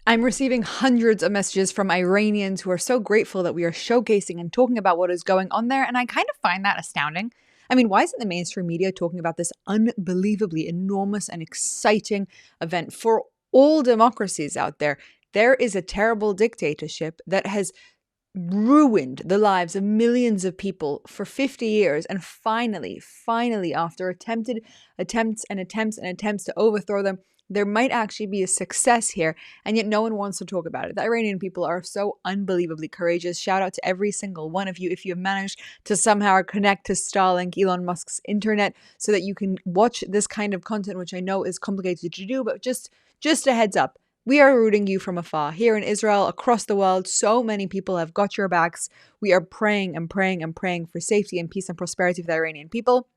I'm receiving hundreds of messages from Iranians who are so grateful that we are showcasing and talking about what is going on there, and I kind of find that astounding. I mean, why isn't the mainstream media talking about this unbelievably enormous and exciting event for all democracies out there? There is a terrible dictatorship that has ruined the lives of millions of people for 50 years, and finally, after attempts to overthrow them, there might actually be a success here, and yet no one wants to talk about it. The Iranian people are so unbelievably courageous. Shout out to every single one of you if you have managed to somehow connect to Starlink, Elon Musk's internet, so that you can watch this kind of content, which I know is complicated to do, but just a heads up. We are rooting you from afar. Here in Israel, across the world, so many people have got your backs. We are praying and praying and praying for safety and peace and prosperity for the Iranian people.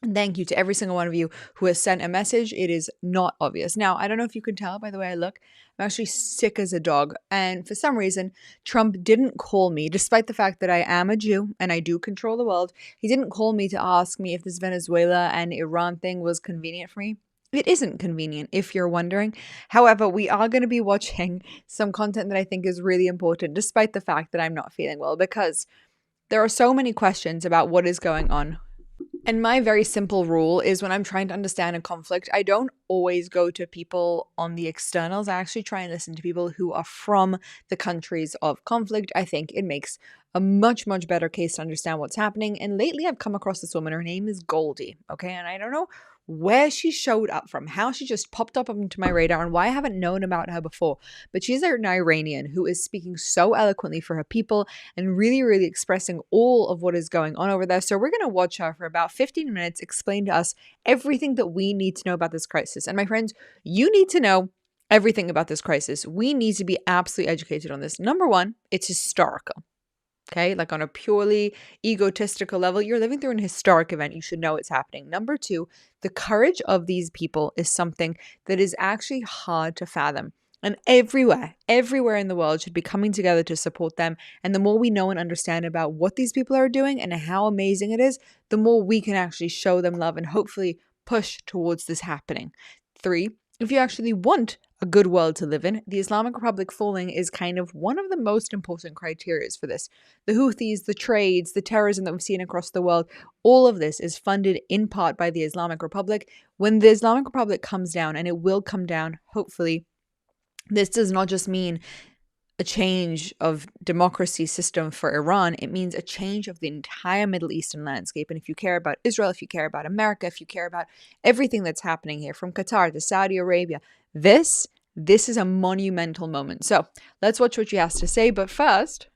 And thank you to every single one of you who has sent a message. It is not obvious. Now, I don't know if you can tell by the way I look. I'm actually sick as a dog. And for some reason, Trump didn't call me, despite the fact that I am a Jew and I do control the world. He didn't call me to ask me if this Venezuela and Iran thing was convenient for me. It isn't convenient, if you're wondering. However, we are going to be watching some content that I think is really important, despite the fact that I'm not feeling well, because there are so many questions about what is going on. And my very simple rule is when I'm trying to understand a conflict, I don't always go to people on the externals. I actually try and listen to people who are from the countries of conflict. I think it makes a much better case to understand what's happening. And lately I've come across this woman. Her name is Goldie. Okay. And I don't know where she showed up from, how she just popped up onto my radar, and why I haven't known about her before. But she's an Iranian who is speaking so eloquently for her people and really expressing all of what is going on over there. So we're going to watch her for about 15 minutes explain to us everything that we need to know about this crisis. And my friends, you need to know everything about this crisis. We need to be absolutely educated on this. Number one, it's historical. Okay, like on a purely egotistical level, you're living through an historic event. You should know it's happening. Number two, the courage of these people is something that is actually hard to fathom. And everywhere in the world should be coming together to support them. And the more we know and understand about what these people are doing and how amazing it is, the more we can actually show them love and hopefully push towards this happening. Three, if you actually want a good world to live in, the Islamic Republic falling is kind of one of the most important criteria for this. The Houthis, the trades, the terrorism that we've seen across the world, all of this is funded in part by the Islamic Republic. When the Islamic Republic comes down, and it will come down, hopefully, this does not just mean a change of democracy system for Iran. It means a change of the entire Middle Eastern landscape. And if you care about Israel, if you care about America, if you care about everything that's happening here, from Qatar to Saudi Arabia, this is a monumental moment. So let's watch what she has to say. But first,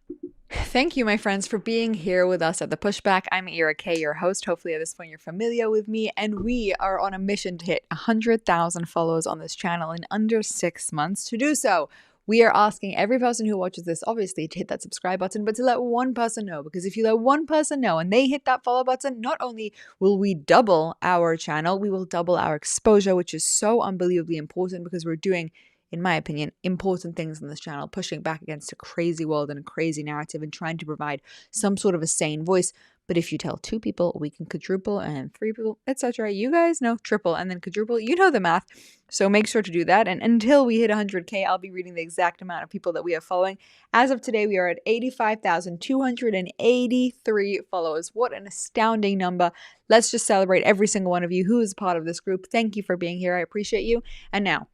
thank you, my friends, for being here with us at The Pushback. I'm Ira K, your host. Hopefully at this point you're familiar with me. And we are on a mission to hit 100,000 followers on this channel in under 6 months. To do so, we are asking every person who watches this, obviously, to hit that subscribe button, but to let one person know. Because if you let one person know and they hit that follow button, not only will we double our channel, we will double our exposure, which is so unbelievably important because we're doing, in my opinion, important things on this channel, pushing back against a crazy world and a crazy narrative and trying to provide some sort of a sane voice. But if you tell 2 people, we can quadruple, and 3 people, etc. You guys know triple and then quadruple. You know the math. So make sure to do that. And until we hit 100K, I'll be reading the exact amount of people that we are following. As of today, we are at 85,283 followers. What an astounding number. Let's just celebrate every single one of you who is part of this group. Thank you for being here. I appreciate you. And now,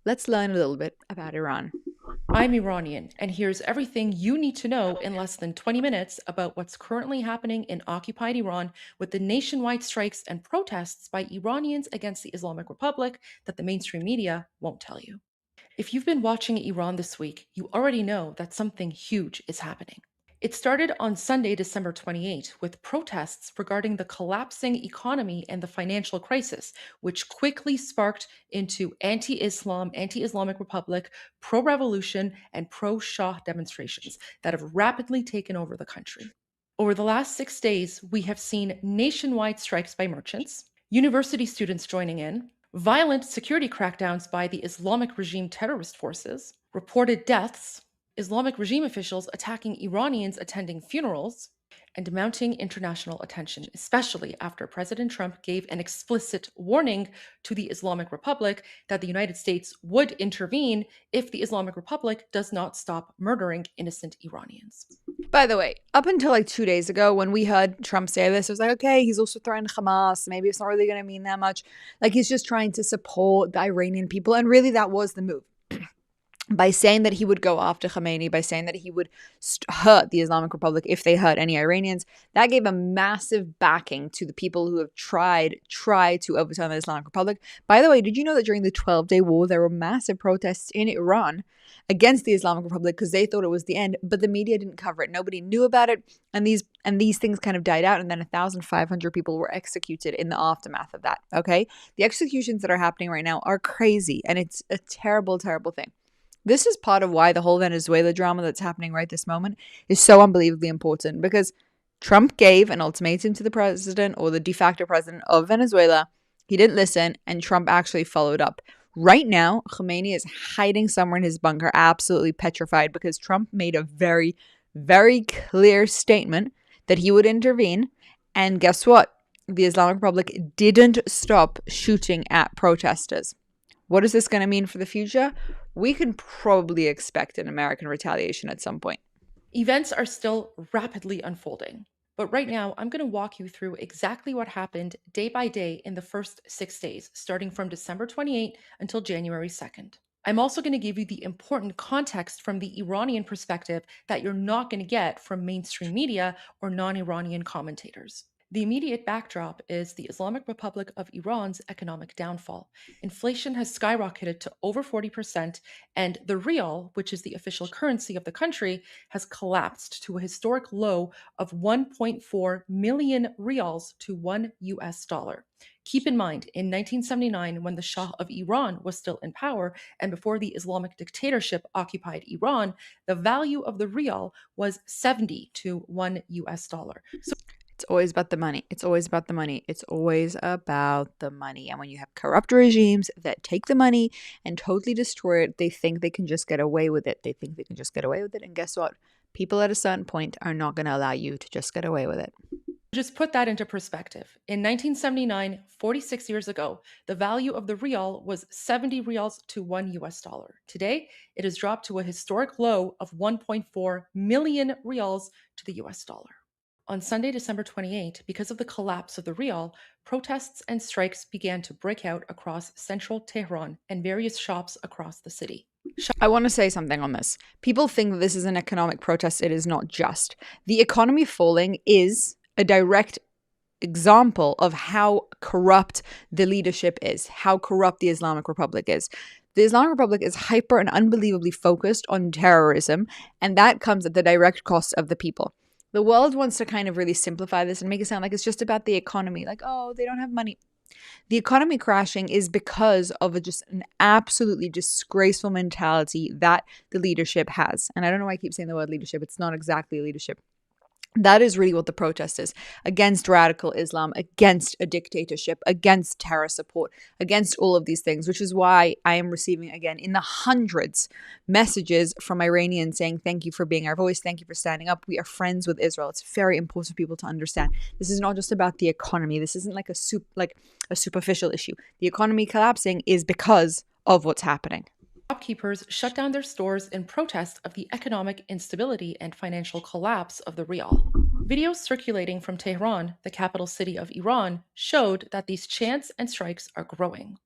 let's learn a little bit about Iran. I'm Iranian, and here's everything you need to know in less than 20 minutes about what's currently happening in occupied Iran with the nationwide strikes and protests by Iranians against the Islamic Republic that the mainstream media won't tell you. If you've been watching Iran this week, you already know that something huge is happening. It started on Sunday, December 28, with protests regarding the collapsing economy and the financial crisis, which quickly sparked into anti-Islamic Republic, pro-revolution, and pro-Shah demonstrations that have rapidly taken over the country. Over the last 6 days, we have seen nationwide strikes by merchants, university students joining in, violent security crackdowns by the Islamic regime terrorist forces, reported deaths, Islamic regime officials attacking Iranians attending funerals, and mounting international attention, especially after President Trump gave an explicit warning to the Islamic Republic that the United States would intervene if the Islamic Republic does not stop murdering innocent Iranians. By the way, up until like 2 days ago, when we heard Trump say this, it was like, okay, he's also threatening Hamas. Maybe it's not really going to mean that much. Like, he's just trying to support the Iranian people. And really, that was the move. By saying that he would go after Khamenei, by saying that he would hurt the Islamic Republic if they hurt any Iranians, that gave a massive backing to the people who have tried to overturn the Islamic Republic. By the way, did you know that during the 12-day war, there were massive protests in Iran against the Islamic Republic because they thought it was the end, but the media didn't cover it. Nobody knew about it, and these things kind of died out, and then 1,500 people were executed in the aftermath of that. Okay, the executions that are happening right now are crazy, and it's a terrible, terrible thing. This is part of why the whole Venezuela drama that's happening right this moment is so unbelievably important, because Trump gave an ultimatum to the president, or the de facto president of Venezuela. He didn't listen, and Trump actually followed up. Right now, Khamenei is hiding somewhere in his bunker, absolutely petrified, because Trump made a very, very clear statement that he would intervene. And guess what? The Islamic Republic didn't stop shooting at protesters. What is this going to mean for the future? We can probably expect an American retaliation at some point. Events are still rapidly unfolding, but right now I'm going to walk you through exactly what happened day by day in the first 6 days, starting from December 28 until January 2nd. I'm also going to give you the important context from the Iranian perspective that you're not going to get from mainstream media or non Iranian commentators. The immediate backdrop is the Islamic Republic of Iran's economic downfall. Inflation has skyrocketed to over 40%, and the rial, which is the official currency of the country, has collapsed to a historic low of 1.4 million rials to $1. Keep in mind, in 1979, when the Shah of Iran was still in power and before the Islamic dictatorship occupied Iran, the value of the rial was 70 to $1. So it's always about the money. It's always about the money. It's always about the money. And when you have corrupt regimes that take the money and totally destroy it, they think they can just get away with it. They think they can just get away with it. And guess what? People at a certain point are not going to allow you to just get away with it. just put that into perspective. In 1979, 46 years ago, the value of the rial was 70 rials to $1. Today, it has dropped to a historic low of 1.4 million rials to the US dollar. On Sunday, December 28, because of the collapse of the rial, protests and strikes began to break out across central Tehran and various shops across the city. I want to say something on this. People think that this is an economic protest. It is not just. The economy falling is a direct example of how corrupt the leadership is, how corrupt the Islamic Republic is. The Islamic Republic is hyper and unbelievably focused on terrorism, and that comes at the direct cost of the people. The world wants to kind of really simplify this and make it sound like it's just about the economy, like, oh, they don't have money. The economy crashing is because of just an absolutely disgraceful mentality that the leadership has. And I don't know why I keep saying the word leadership. It's not exactly leadership. That is really what the protest is, against radical Islam, against a dictatorship, against terror support, against all of these things, which is why I am receiving, again, in the hundreds, messages from Iranians saying, thank you for being our voice. Thank you for standing up. We are friends with Israel. It's very important for people to understand. This is not just about the economy. This isn't like a superficial issue. The economy collapsing is because of what's happening. Shopkeepers shut down their stores in protest of the economic instability and financial collapse of the rial. Videos circulating from Tehran, the capital city of Iran, showed that these chants and strikes are growing.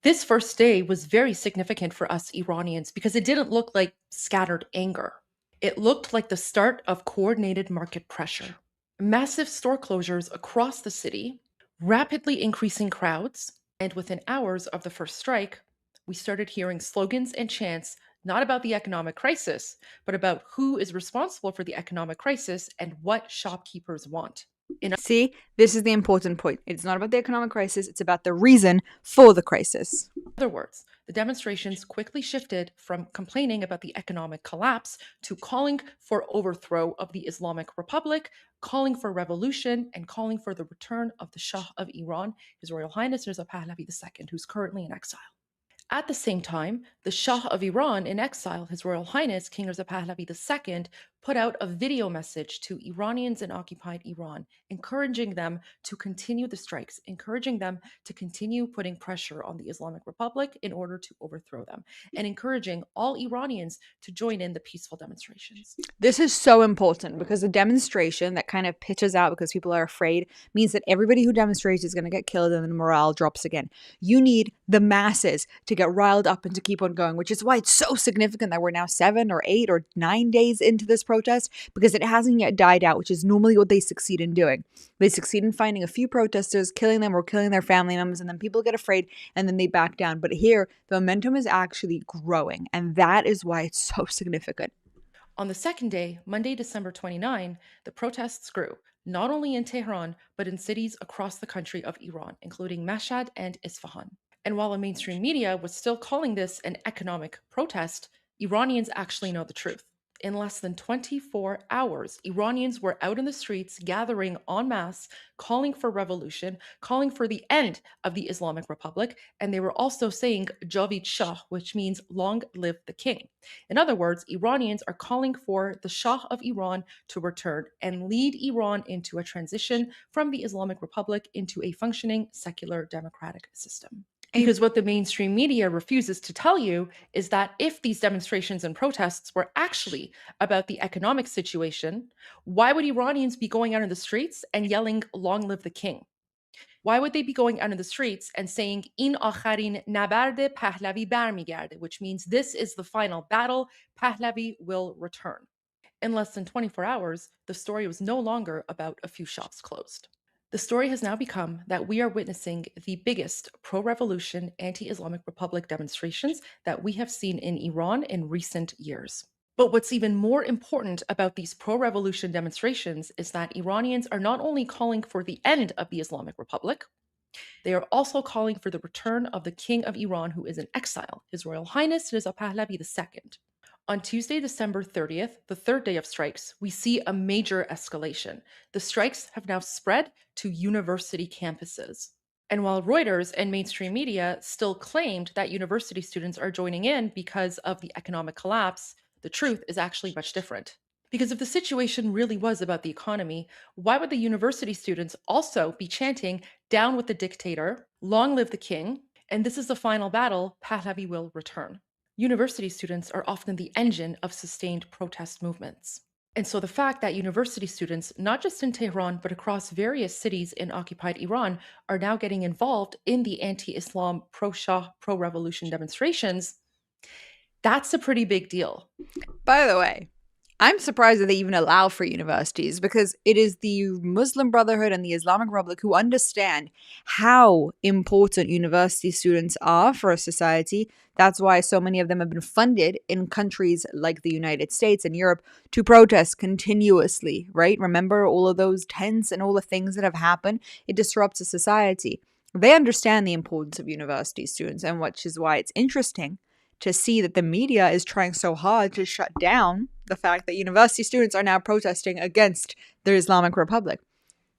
This first day was very significant for us Iranians because it didn't look like scattered anger. It looked like the start of coordinated market pressure. Massive store closures across the city, rapidly increasing crowds, and within hours of the first strike, we started hearing slogans and chants not about the economic crisis, but about who is responsible for the economic crisis and what shopkeepers want. See, this is the important point. It's not about the economic crisis, it's about the reason for the crisis. In other words, the demonstrations quickly shifted from complaining about the economic collapse to calling for overthrow of the Islamic Republic, calling for revolution, and calling for the return of the Shah of Iran, His Royal Highness Mirza Pahlavi II, who's currently in exile. At the same time, the Shah of Iran in exile, His Royal Highness King Mirza Pahlavi II, put out a video message to Iranians in occupied Iran, encouraging them to continue the strikes, encouraging them to continue putting pressure on the Islamic Republic in order to overthrow them, and encouraging all Iranians to join in the peaceful demonstrations. This is so important because a demonstration that kind of pitches out because people are afraid means that everybody who demonstrates is going to get killed and then morale drops again. You need the masses to get riled up and to keep on going, which is why it's so significant that we're now 7 or 8 or 9 days into this protest because it hasn't yet died out, which is normally what they succeed in doing. They succeed in finding a few protesters, killing them or killing their family members, and then people get afraid and then they back down. But here, the momentum is actually growing, and that is why it's so significant. On the second day, Monday, December 29, the protests grew, not only in Tehran, but in cities across the country of Iran, including Mashhad and Isfahan. And while the mainstream media was still calling this an economic protest, Iranians actually know the truth. In less than 24 hours, Iranians were out in the streets gathering en masse, calling for revolution, calling for the end of the Islamic Republic, and they were also saying Javid Shah, which means long live the king. In other words, Iranians are calling for the Shah of Iran to return and lead Iran into a transition from the Islamic Republic into a functioning secular democratic system. Because what the mainstream media refuses to tell you is that if these demonstrations and protests were actually about the economic situation, why would Iranians be going out in the streets and yelling, "Long live the king"? Why would they be going out in the streets and saying, "In akharin nabarde Pahlavi barmigarde," which means this is the final battle, Pahlavi will return? In less than 24 hours, the story was no longer about a few shops closed. The story has now become that we are witnessing the biggest pro revolution anti Islamic Republic demonstrations that we have seen in Iran in recent years. But what's even more important about these pro revolution demonstrations is that Iranians are not only calling for the end of the Islamic Republic, they are also calling for the return of the King of Iran who is in exile, His Royal Highness Reza Pahlavi II. On Tuesday, December 30th, the third day of strikes, we see a major escalation. The strikes have now spread to university campuses. And while Reuters and mainstream media still claimed that university students are joining in because of the economic collapse, the truth is actually much different. Because if the situation really was about the economy, why would the university students also be chanting, "Down with the dictator, long live the king, and this is the final battle, Pahlavi will return"? University students are often the engine of sustained protest movements. And so the fact that university students, not just in Tehran, but across various cities in occupied Iran, are now getting involved in the anti Islam, pro Shah, pro revolution demonstrations, that's a pretty big deal. By the way, I'm surprised that they even allow for universities because it is the Muslim Brotherhood and the Islamic Republic who understand how important university students are for a society. That's why so many of them have been funded in countries like the United States and Europe to protest continuously, right? Remember all of those tents and all the things that have happened? It disrupts a society. They understand the importance of university students, and which is why it's interesting to see that the media is trying so hard to shut down the fact that university students are now protesting against the Islamic Republic.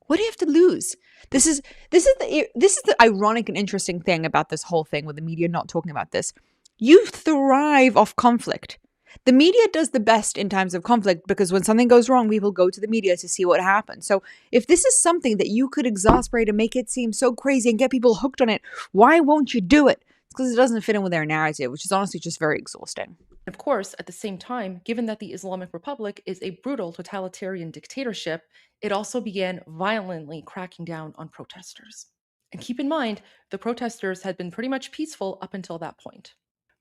What do you have to lose? This is the ironic and interesting thing about this whole thing with the media not talking about this. You thrive off conflict. The media does the best in times of conflict because when something goes wrong, people go to the media to see what happened. So if this is something that you could exasperate and make it seem so crazy and get people hooked on it, why won't you do it? Because it doesn't fit in with their narrative, which is honestly just very exhausting. Of course, at the same time, given that the Islamic Republic is a brutal totalitarian dictatorship, it also began violently cracking down on protesters. And keep in mind, the protesters had been pretty much peaceful up until that point.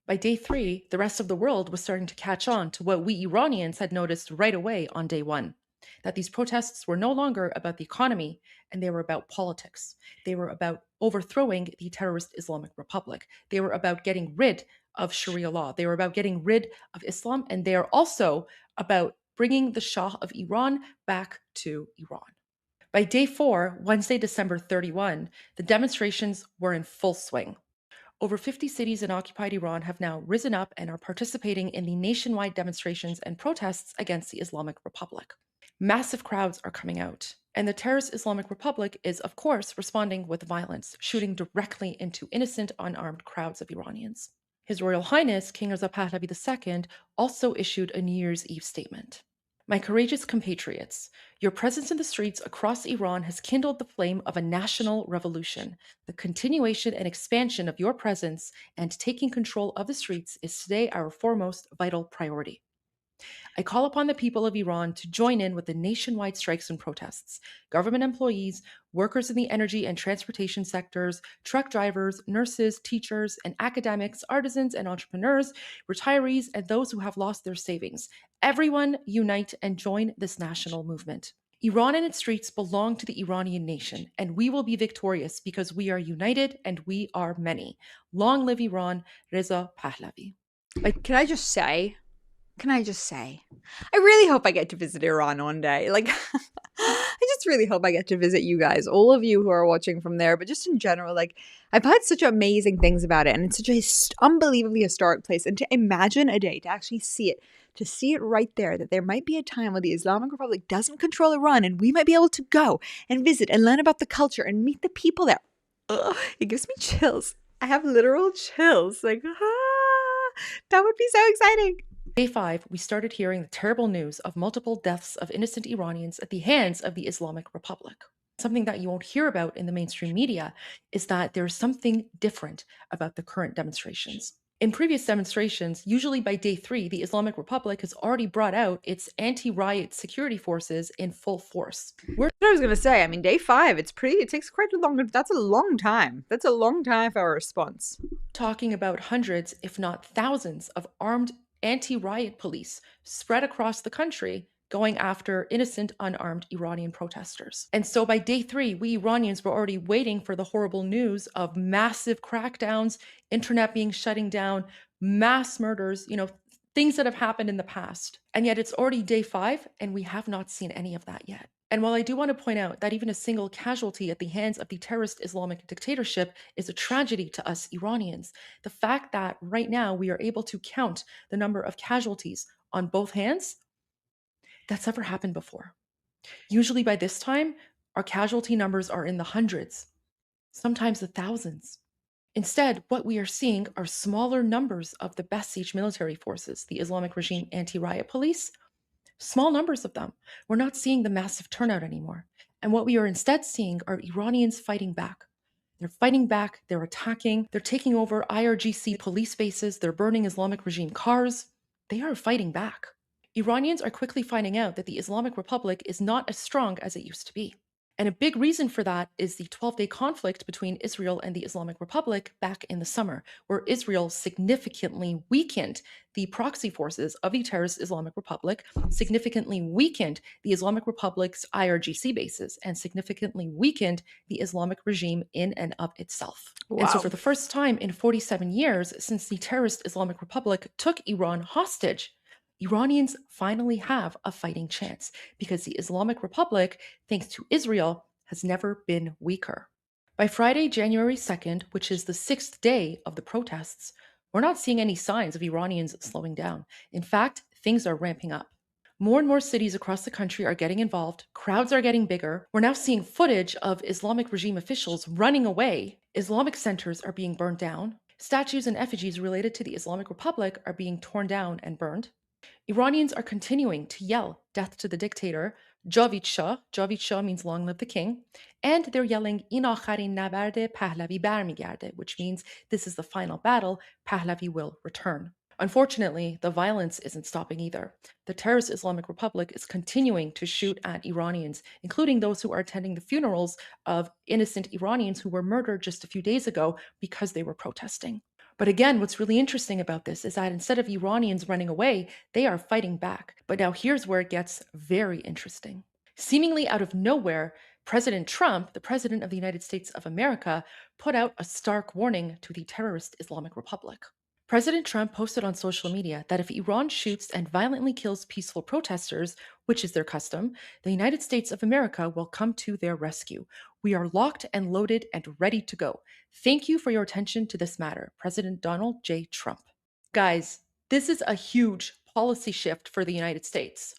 By day 3, the rest of the world was starting to catch on to what we Iranians had noticed right away on day 1, that these protests were no longer about the economy and they were about politics. They were about overthrowing the terrorist Islamic Republic. They were about getting rid of Sharia law. They were about getting rid of Islam, and they are also about bringing the Shah of Iran back to Iran. By day 4, Wednesday, December 31, the demonstrations were in full swing. Over 50 cities in occupied Iran have now risen up and are participating in the nationwide demonstrations and protests against the Islamic Republic. Massive crowds are coming out, and the terrorist Islamic Republic is, of course, responding with violence, shooting directly into innocent, unarmed crowds of Iranians. His Royal Highness, King Reza Pahlavi II, also issued a New Year's Eve statement. My courageous compatriots, your presence in the streets across Iran has kindled the flame of a national revolution. The continuation and expansion of your presence and taking control of the streets is today our foremost vital priority. I call upon the people of Iran to join in with the nationwide strikes and protests. Government employees, workers in the energy and transportation sectors, truck drivers, nurses, teachers, and academics, artisans and entrepreneurs, retirees, and those who have lost their savings. Everyone unite and join this national movement. Iran and its streets belong to the Iranian nation, and we will be victorious because we are united and we are many. Long live Iran, Reza Pahlavi. Can I just say, can I just say, I really hope I get to visit Iran one day. Like, I just really hope I get to visit you guys, all of you who are watching from there, but just in general, like, I've heard such amazing things about it, and it's such a unbelievably historic place. And to imagine a day, to actually see it, to see it right there, that there might be a time when the Islamic Republic doesn't control Iran, and we might be able to go and visit and learn about the culture and meet the people there. Ugh, it gives me chills. I have literal chills. Like, that would be so exciting. Day 5, we started hearing the terrible news of multiple deaths of innocent Iranians at the hands of the Islamic Republic. Something that you won't hear about in the mainstream media is that there's something different about the current demonstrations. In previous demonstrations, usually by day 3, the Islamic Republic has already brought out its anti riot security forces in full force. What I was gonna say, I mean, day 5, it takes quite a long, that's a long time. That's a long time for a response. Talking about hundreds, if not thousands, of armed anti riot police spread across the country going after innocent, unarmed Iranian protesters. And so by day 3, we Iranians were already waiting for the horrible news of massive crackdowns, internet being shutting down, mass murders, things that have happened in the past. And yet it's already day 5, and we have not seen any of that yet. And while I do want to point out that even a single casualty at the hands of the terrorist Islamic dictatorship is a tragedy to us Iranians, the fact that right now we are able to count the number of casualties on both hands, that's never happened before. Usually by this time, our casualty numbers are in the hundreds, sometimes the thousands. Instead, what we are seeing are smaller numbers of the Basij military forces, the Islamic regime anti riot police, small numbers of them. We're not seeing the massive turnout anymore. And what we are instead seeing are Iranians fighting back. They're fighting back, they're attacking, they're taking over IRGC police bases, they're burning Islamic regime cars. They are fighting back. Iranians are quickly finding out that the Islamic Republic is not as strong as it used to be. And a big reason for that is the 12-day conflict between Israel and the Islamic Republic back in the summer, where Israel significantly weakened the proxy forces of the terrorist Islamic Republic, significantly weakened the Islamic Republic's IRGC bases, and significantly weakened the Islamic regime in and of itself. Wow. And so for the first time in 47 years since the terrorist Islamic Republic took Iran hostage, Iranians finally have a fighting chance because the Islamic Republic, thanks to Israel, has never been weaker. By Friday, January 2nd, which is the 6th day of the protests, we're not seeing any signs of Iranians slowing down. In fact, things are ramping up. More and more cities across the country are getting involved. Crowds are getting bigger. We're now seeing footage of Islamic regime officials running away. Islamic centers are being burned down. Statues and effigies related to the Islamic Republic are being torn down and burned. Iranians are continuing to yell death to the dictator, Javid Shah. Javid Shah means long live the king. And they're yelling in akharin nabarde Pahlavi barmigarde, which means this is the final battle, Pahlavi will return. Unfortunately, the violence isn't stopping either. The terrorist Islamic Republic is continuing to shoot at Iranians, including those who are attending the funerals of innocent Iranians who were murdered just a few days ago because they were protesting. But again, what's really interesting about this is that instead of Iranians running away, they are fighting back. But now here's where it gets very interesting. Seemingly out of nowhere, President Trump, the president of the United States of America, put out a stark warning to the terrorist Islamic Republic. President Trump posted on social media that if Iran shoots and violently kills peaceful protesters, which is their custom, the United States of America will come to their rescue. We are locked and loaded and ready to go. Thank you for your attention to this matter, President Donald J. Trump. Guys, this is a huge policy shift for the United States.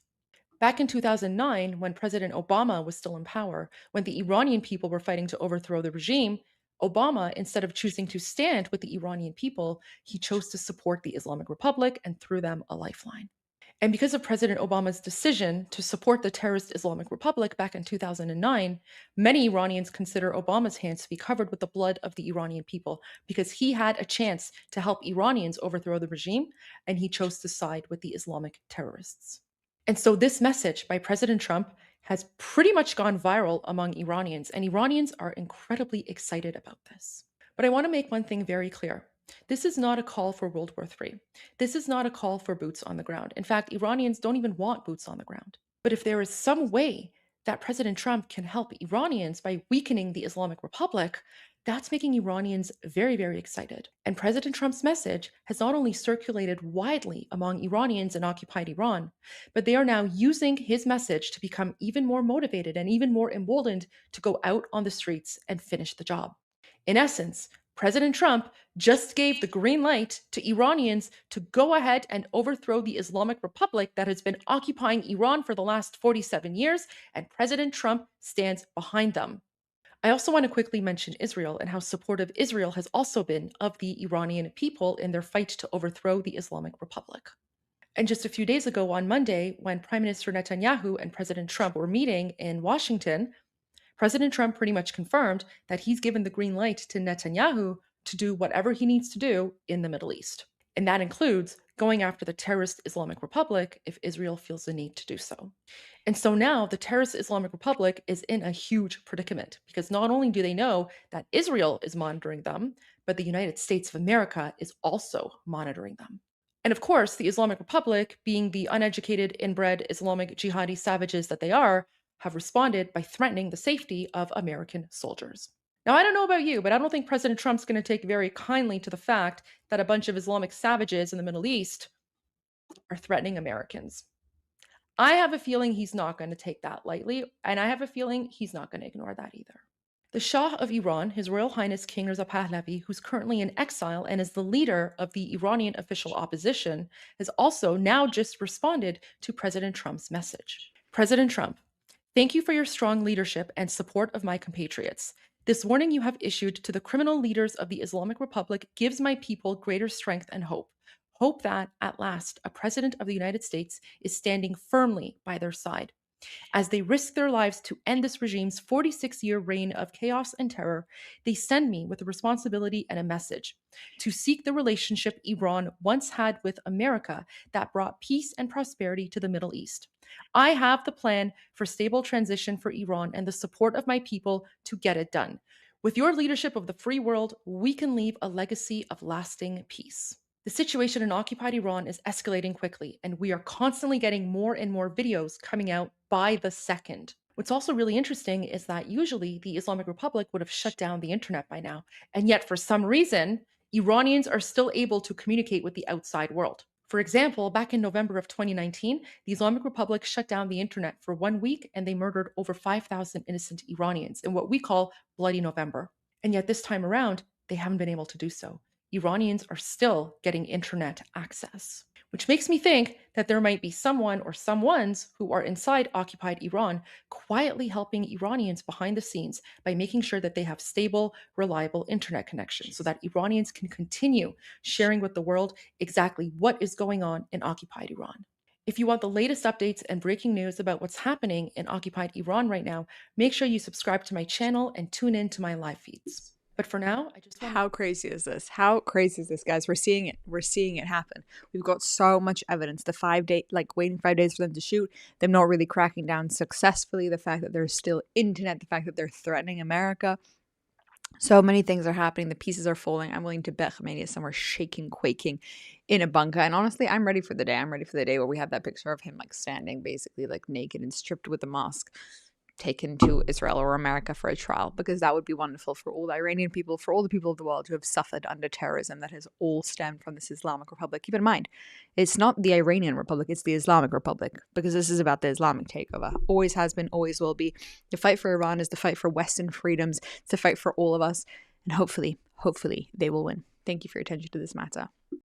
Back in 2009, when President Obama was still in power, when the Iranian people were fighting to overthrow the regime, Obama, instead of choosing to stand with the Iranian people, he chose to support the Islamic Republic and threw them a lifeline. And because of President Obama's decision to support the terrorist Islamic Republic back in 2009, many Iranians consider Obama's hands to be covered with the blood of the Iranian people because he had a chance to help Iranians overthrow the regime and he chose to side with the Islamic terrorists. And so this message by President Trump has pretty much gone viral among Iranians, and Iranians are incredibly excited about this. But I want to make one thing very clear. This is not a call for World War III. This is not a call for boots on the ground. In fact, Iranians don't even want boots on the ground. But if there is some way that President Trump can help Iranians by weakening the Islamic Republic, that's making Iranians very, very excited. And President Trump's message has not only circulated widely among Iranians in occupied Iran, but they are now using his message to become even more motivated and even more emboldened to go out on the streets and finish the job. In essence, President Trump just gave the green light to Iranians to go ahead and overthrow the Islamic Republic that has been occupying Iran for the last 47 years, and President Trump stands behind them. I also want to quickly mention Israel and how supportive Israel has also been of the Iranian people in their fight to overthrow the Islamic Republic. And just a few days ago on Monday, when Prime Minister Netanyahu and President Trump were meeting in Washington, President Trump pretty much confirmed that he's given the green light to Netanyahu to do whatever he needs to do in the Middle East. And that includes going after the terrorist Islamic Republic if Israel feels the need to do so. And so now the terrorist Islamic Republic is in a huge predicament because not only do they know that Israel is monitoring them, but the United States of America is also monitoring them. And of course, the Islamic Republic, being the uneducated, inbred Islamic jihadi savages that they are, have responded by threatening the safety of American soldiers. Now, I don't know about you, but I don't think President Trump's going to take very kindly to the fact that a bunch of Islamic savages in the Middle East are threatening Americans. I have a feeling he's not going to take that lightly, and I have a feeling he's not going to ignore that either. The Shah of Iran, His Royal Highness King Reza Pahlavi, who's currently in exile and is the leader of the Iranian official opposition, has also now just responded to President Trump's message. President Trump, thank you for your strong leadership and support of my compatriots. This warning you have issued to the criminal leaders of the Islamic Republic gives my people greater strength and hope. Hope that, at last, a president of the United States is standing firmly by their side. As they risk their lives to end this regime's 46-year reign of chaos and terror, they send me with a responsibility and a message to seek the relationship Iran once had with America that brought peace and prosperity to the Middle East. I have the plan for stable transition for Iran and the support of my people to get it done. With your leadership of the free world, we can leave a legacy of lasting peace. The situation in occupied Iran is escalating quickly, and we are constantly getting more and more videos coming out by the second. What's also really interesting is that usually the Islamic Republic would have shut down the internet by now, and yet for some reason, Iranians are still able to communicate with the outside world. For example, back in November of 2019, the Islamic Republic shut down the internet for 1 week and they murdered over 5,000 innocent Iranians in what we call Bloody November. And yet this time around, they haven't been able to do so. Iranians are still getting internet access, which makes me think that there might be someone or someones who are inside occupied Iran quietly helping Iranians behind the scenes by making sure that they have stable, reliable internet connections so that Iranians can continue sharing with the world exactly what is going on in occupied Iran. If you want the latest updates and breaking news about what's happening in occupied Iran right now, make sure you subscribe to my channel and tune in to my live feeds. But for now, I just want How crazy is this? How crazy is this, guys? We're seeing it. We're seeing it happen. We've got so much evidence. The 5 day, like waiting 5 days for them to shoot, them not really cracking down successfully, the fact that there's still internet, the fact that they're threatening America. So many things are happening. The pieces are falling. I'm willing to bet Khamenei is somewhere shaking, quaking in a bunker. And honestly, I'm ready for the day. I'm ready for the day where we have that picture of him like standing basically like naked and stripped with a mask, taken to Israel or America for a trial, because that would be wonderful for all the Iranian people, for all the people of the world who have suffered under terrorism that has all stemmed from this Islamic Republic. Keep in mind, it's not the Iranian Republic, it's the Islamic Republic, because this is about the Islamic takeover. Always has been, always will be. The fight for Iran is the fight for Western freedoms. It's a fight for all of us, and hopefully they will win. Thank you for your attention to this matter.